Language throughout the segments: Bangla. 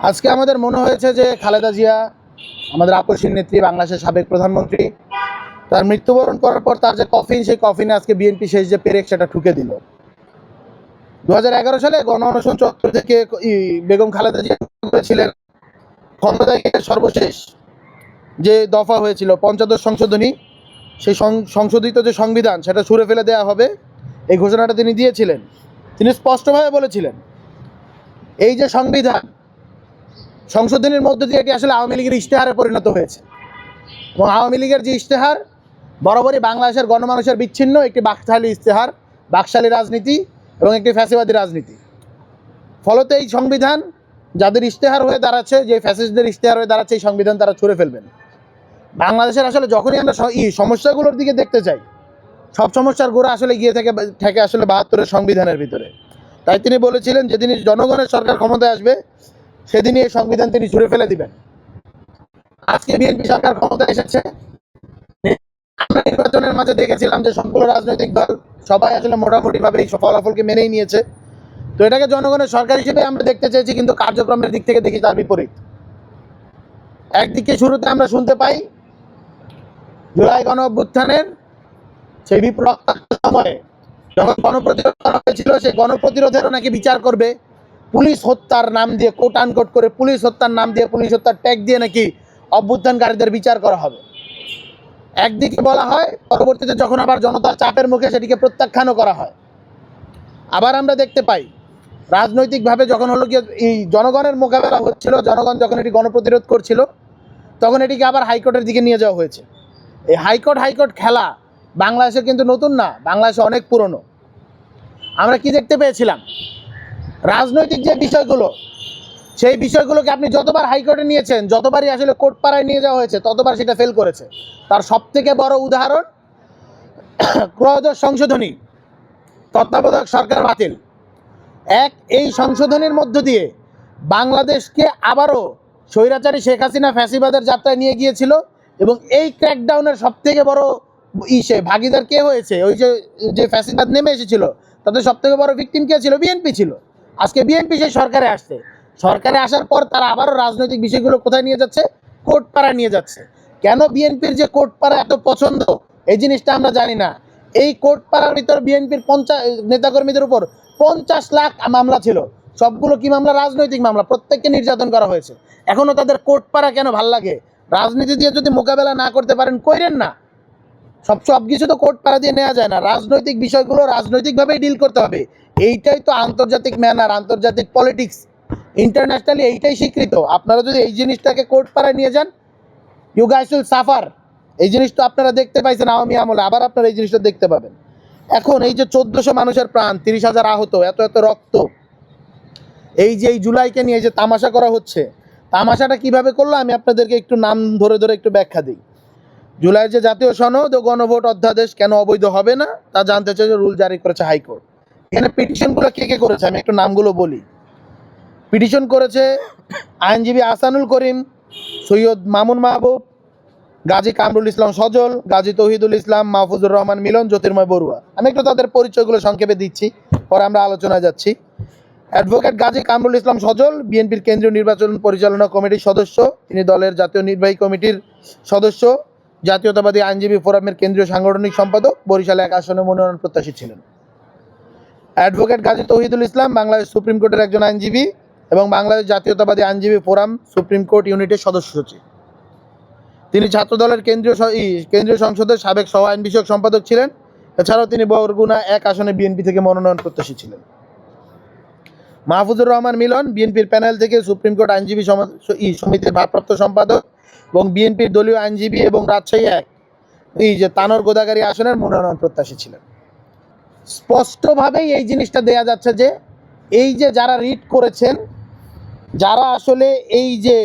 আজকে আমাদের মনে হয়েছে যে খালেদা জিয়া আমাদের আপসীর নেত্রী, বাংলাদেশের সাবেক প্রধানমন্ত্রী, তার মৃত্যুবরণ করার পর তার যে কফিন, সেই কফিনে আজকে বিএনপি শেষ যে পেরেক সেটা ঠুকে দিল। 2011 সালে গণ অনশন চত্বর থেকে বেগম খালেদা জিয়া করেছিলেন ক্ষমতায় সর্বশেষ যে দফা হয়েছিল পঞ্চদশ সংশোধনী, সেই সংশোধিত যে সংবিধান সেটা ছুঁড়ে ফেলে দেওয়া হবে, এই ঘোষণাটা তিনি দিয়েছিলেন। তিনি স্পষ্টভাবে বলেছিলেন এই যে সংবিধান সংশোধনের মধ্য দিয়ে এটি আসলে আওয়ামী লীগের ইশতেহারে পরিণত হয়েছে, এবং আওয়ামী লীগের যে ইশতেহার বরাবরই বাংলাদেশের গণমানুষের বিচ্ছিন্ন একটি বাকশালী ইশতেহার, বাকশালী রাজনীতি এবং একটি ফ্যাসিবাদী রাজনীতি। ফলত এই সংবিধান যাদের ইশতেহার হয়ে দাঁড়াচ্ছে, যে ফ্যাসিস্টদের ইশতেহার হয়ে দাঁড়াচ্ছে, এই সংবিধান তারা ছুঁড়ে ফেলবেন। বাংলাদেশের আসলে যখনই আমরা সমস্যাগুলোর দিকে দেখতে চাই, সব সমস্যার গোড়া আসলে গিয়ে থাকে আসলে 72-এর সংবিধানের ভিতরে। তাই তিনি বলেছিলেন যেদিন জনগণের সরকার ক্ষমতায় আসবে সেদিনই এই সংবিধান তিনি ছুঁড়ে ফেলে দিবেন। আজকে বিএনপি সরকার ক্ষমতায় এসেছে। আমরা নির্বাচনের মাঝে দেখেছিলাম যে সবগুলো রাজনৈতিক দল সবাই আসলে মোটামুটিভাবে এই ফলাফলকে মেনেই নিয়েছে। তো এটাকে জনগণের সরকার হিসেবে আমরা দেখতে চেয়েছি, কিন্তু কার্যক্রমের দিক থেকে দেখি তার বিপরীত। একদিকে শুরুতে আমরা শুনতে পাই জুলাই গণ অভ্যুত্থানের সেই বিপ্লব সময়ে যখন গণপ্রতিরোধ করা হয়েছিল, সেই গণপ্রতিরোধেরও নাকি বিচার করবে পুলিশ হত্যার নাম দিয়ে, কোট আনকোট করে পুলিশ হত্যার নাম দিয়ে, পুলিশ হত্যার ট্যাগ দিয়ে নাকি অভ্যুত্থানকারীদের বিচার করা হবে। একদিকে বলা হয়, পরবর্তীতে যখন আবার জনতার চাপের মুখে সেটিকে প্রত্যাখ্যানও করা হয়। আবার আমরা দেখতে পাই রাজনৈতিকভাবে যখন হলো গিয়ে এই জনগণের মোকাবেলা হচ্ছিল, জনগণ যখন এটি গণপ্রতিরোধ করছিল, তখন এটিকে আবার হাইকোর্টের দিকে নিয়ে যাওয়া হয়েছে। এই হাইকোর্ট খেলা বাংলাদেশের কিন্তু নতুন না, বাংলাদেশে অনেক পুরনো। আমরা কি দেখতে পেয়েছিলাম, রাজনৈতিক যে বিষয়গুলো, সেই বিষয়গুলোকে আপনি যতবার হাইকোর্টে নিয়েছেন, যতবারই আসলে কোর্টপাড়ায় নিয়ে যাওয়া হয়েছে, ততবার সেটা ফেল করেছে। তার সবথেকে বড় উদাহরণ ত্রয়োদশ সংশোধনী, তত্ত্বাবধায়ক সরকার বাতিল। এই সংশোধনীর মধ্য দিয়ে বাংলাদেশকে আবারও স্বৈরাচারী শেখ হাসিনা ফ্যাসিবাদের যাত্রায় নিয়ে গিয়েছিল, এবং এই ক্র্যাকডাউনের সবথেকে বড় ভাগিদার কে হয়েছে? ওই যে ফ্যাসিবাদ নেমে এসেছিল, তাদের সবথেকে বড় ভিকটিম কে ছিল? বিএনপি ছিল। আজকে বিএনপি সেই সরকারে আসছে, সরকারে আসার পর তারা আবারও রাজনৈতিক বিষয়গুলো কোথায় নিয়ে যাচ্ছে? কোর্টপাড়া নিয়ে যাচ্ছে। কেন বিএনপির যে কোর্টপাড়া এত পছন্দ, এই জিনিসটা আমরা জানি না। এই কোর্টপাড়ার ভিতর বিএনপির 50 নেতাকর্মীদের উপর 50 লাখ মামলা ছিল। সবগুলো কি মামলা? রাজনৈতিক মামলা। প্রত্যেককে নির্যাতন করা হয়েছে। এখনও তাদের কোর্টপাড়া কেন ভাল লাগে? রাজনীতি দিয়ে যদি মোকাবেলা না করতে পারেন, কইরেন না। সব কিছু তো কোর্টপাড়া দিয়ে নেওয়া যায় না। রাজনৈতিক বিষয়গুলো রাজনৈতিকভাবেই ডিল করতে হবে। এইটাই তো আন্তর্জাতিক ম্যানার, আন্তর্জাতিক পলিটিক্স, ইন্টারন্যাশনালি এইটাই স্বীকৃত। আপনারা যদি এই জিনিসটাকে কোর্টপাড়ায় নিয়ে যান, ইউ গাইস উইল সাফার। এই জিনিস তো আপনারা দেখতে পাইছেন আওয়ামী আমলে, আবার আপনারা এই জিনিসটা দেখতে পাবেন। এখন এই যে 1400 মানুষের প্রাণ, 30,000 আহত, এত রক্ত, এই যে এই জুলাইকে নিয়ে যে তামাশা করা হচ্ছে, তামাশাটা কিভাবে করলো আমি আপনাদেরকে একটু নাম ধরে একটু ব্যাখ্যা দিই। জুলাইয়ের যে জাতীয় সনদ ও গণভোট অধ্যাদেশ কেন অবৈধ হবে না তা জানতে চাই, যে রুল জারি করেছে হাইকোর্ট। এখানে পিটিশনগুলো কে করেছে আমি একটু নামগুলো বলি। পিটিশন করেছে আইনজীবী আহসানুল করিম, সৈয়দ মামুন মাহবুব, গাজী কামরুল ইসলাম সজল, গাজী তৌহিদুল ইসলাম, মাহফুজুর রহমান মিলন, জ্যোতির্ময় বড়ুয়া। আমি একটু তাদের পরিচয়গুলো সংক্ষেপে দিচ্ছি, পরে আমরা আলোচনায় যাচ্ছি। অ্যাডভোকেট গাজী কামরুল ইসলাম সজল বিএনপির কেন্দ্রীয় নির্বাচন পরিচালনা কমিটির সদস্য, তিনি দলের জাতীয় নির্বাহী কমিটির সদস্য, জাতীয়তাবাদী আইনজীবী ফোরামের কেন্দ্রীয় সাংগঠনিক সম্পাদক, বরিশালে 1 আসনে মনোনয়ন প্রত্যাশী ছিলেন। অ্যাডভোকেট গাজী তৌহিদুল ইসলাম বাংলাদেশ সুপ্রিম কোর্টের একজন আইনজীবী এবং বাংলাদেশ জাতীয়তাবাদী আইনজীবী ফোরাম সুপ্রিম কোর্ট ইউনিটের সদস্য সচিব। তিনি ছাত্রদলের কেন্দ্রীয় সংসদের সাবেক সহ আইন বিষয়ক সম্পাদক ছিলেন। এছাড়াও তিনি বরগুনা 1 আসনে বিএনপি থেকে মনোনয়ন প্রত্যাশী ছিলেন। মাহফুজুর রহমান মিলন বিএনপির প্যানেল থেকে সুপ্রিম কোর্ট আইনজীবী সমিতির ভারপ্রাপ্ত সম্পাদক এবং বিএনপির দলীয় আইনজীবী এবং রাজশাহী 1 তানোর গোদাগাড়ী আসনের মনোনয়ন প্রত্যাশী ছিলেন। স্পষ্টভাবেই এই জিনিসটা দেয়া যাচ্ছে যে এই যে যারা রিট করেছেন, যারা আসলে এই যে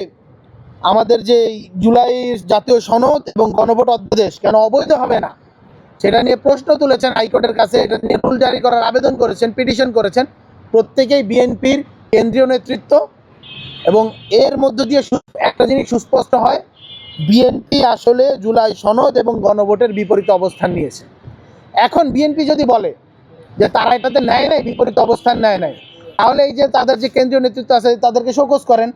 আমাদের যে জুলাই জাতীয় সনদ এবং গণভোট অধ্যাদেশ কেন অবৈধ হবে না সেটা নিয়ে প্রশ্ন তুলেছেন হাইকোর্টের কাছে, এটা নিয়ে রুল জারি করার আবেদন করেছেন, পিটিশন করেছেন, প্রত্যেকেই বিএনপির কেন্দ্রীয় নেতৃত্ব। এবং এর মধ্য দিয়ে একটা জিনিস সুস্পষ্ট হয়, বিএনপি আসলে জুলাই সনদ এবং গণভোটের বিপরীত অবস্থান নিয়েছে। এখন বিএনপি যদি বলে যে তারা এটাতে নেয় নাই, বিপরীত অবস্থান নেয় নাই, তাহলে এই যে তাদের যে কেন্দ্রীয় নেতৃত্ব আছে তাদেরকে শোকজ করেন।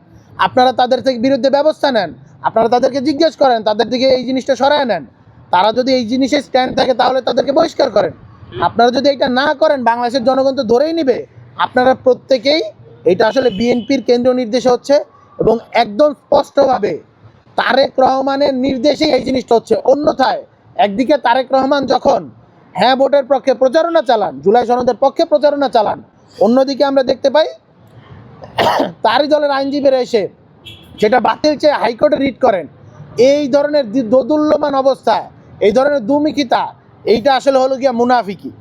আপনারা তাদের থেকে বিরুদ্ধে ব্যবস্থা নেন, আপনারা তাদেরকে জিজ্ঞেস করেন, তাদের দিকে এই জিনিসটা সরায় নেন। তারা যদি এই জিনিসে স্ট্যান্ড থাকে তাহলে তাদেরকে বহিষ্কার করেন। আপনারা যদি এটা না করেন বাংলাদেশের জনগণ তো ধরেই নেবে আপনারা প্রত্যেকেই এটা আসলে বিএনপির কেন্দ্রীয় নির্দেশে হচ্ছে এবং একদম স্পষ্টভাবে তারেক রহমানের নির্দেশেই এই জিনিসটা হচ্ছে। অন্যথায় একদিকে তারেক রহমান যখন হ্যাঁ ভোটের পক্ষে প্রচারণা চালান, জুলাই সনদের পক্ষে প্রচারণা চালান, অন্যদিকে আমরা দেখতে পাই তারই দলের আইনজীবীরা এসে যেটা বাতিল চেয়ে হাইকোর্টে রিট করেন। এই ধরনের দোদুল্যমান অবস্থায় এই ধরনের দুমুখিতা, এইটা আসলে হলো গিয়া মুনাফিকি।